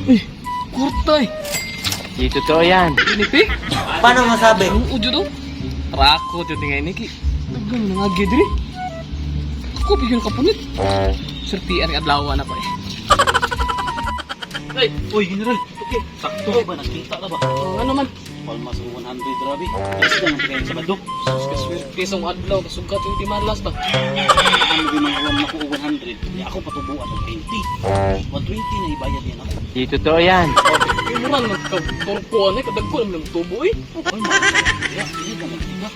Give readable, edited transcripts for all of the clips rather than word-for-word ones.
Eh, kwarta eh. Di totoo yan. Pinipi? Paano masabi? Ang udyo daw. Rako, ito tingay Niki. Nagano na nga gidri. Ako, bigyan ka punit. Serti, ang adlawan na pa eh. Ay, oy, General. Okay, sakto ba? Nakita na ba? Ano man? Palmas 100, grabe. Yes lang ang pagkain sa badok. Swerte sa adlaw, kasugat yung di malas ba? Ano din ang uwan ako 100? Di ako patubuan ng 20. 120 na ibayad yan ako. Di totoo yan. Yung murang nagkatorpuan eh, kadagko naman ng tubo eh. Oy, kaya, hindi ka magtiga.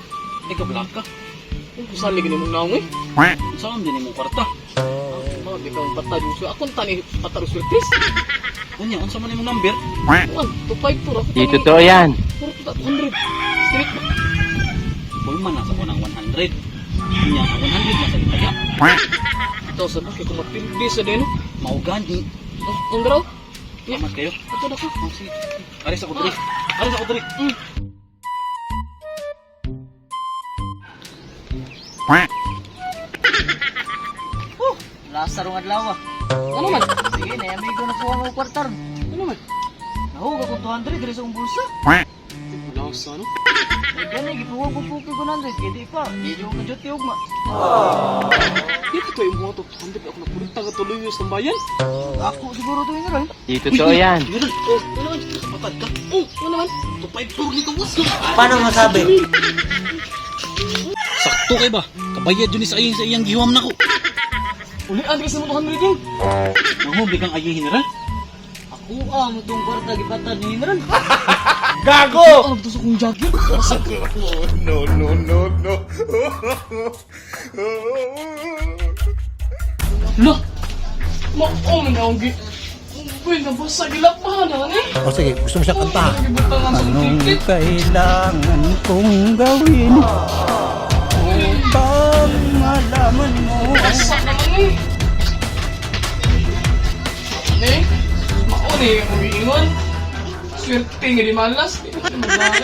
Ikaw black ka. Kung kusali ganyan mong naong eh. Saan din yung kwarta? Di ka ang patay yung ako tani patay swertes. Kanya, unsa man yung number? 1, 2, 5, 4. Ako Di totoo yan. 100. Straight ba? Bulman nasa ko ng 100. Kanya, ang 100 nasa itaya. Ito sa bakit kung mapildi sa din. Maugani. Ang garaw? Salamat kayo. Ato na ka. Oh, sige. Aris ako dali. Aris ako dali. Lasa rong adlaw. Ano man? Sige, nayamig ko na po ang kwartar. Ano man? Nahug ako 200 diri sa akong bulsa. Wala sa ano? Gani gipuwag ko po kay 100 kay di pa. Di ko kadyo tiog ma. Dito to yung mga to. Hindi ako napunta ka tuloy yung sambayan. Ako siguro to General. Di totoo yan. General, Oh, ano man? kapatid ka. Ano man? Tupay puro nito was. Paano masabi? Sakto kay ba? Kabayad yun sa iyang gihuam na ko. Ulian ka sa mga 100 yun. Mahubig ang ayang General. Ako mo tong kwarta gipatad ni General. Ano ba ito sa kong jacket? Look! Mao man ang gi... Uy, nabasa gilapahan na eh. O sige, gusto mo siya kantahan? Nagibutangan sa Anong ticket. kailangan kong gawin? Upang malaman mo. Basa naman eh. Eh, mauni ang umiingon. Swerte nga di malas. Di ba ito maglalay?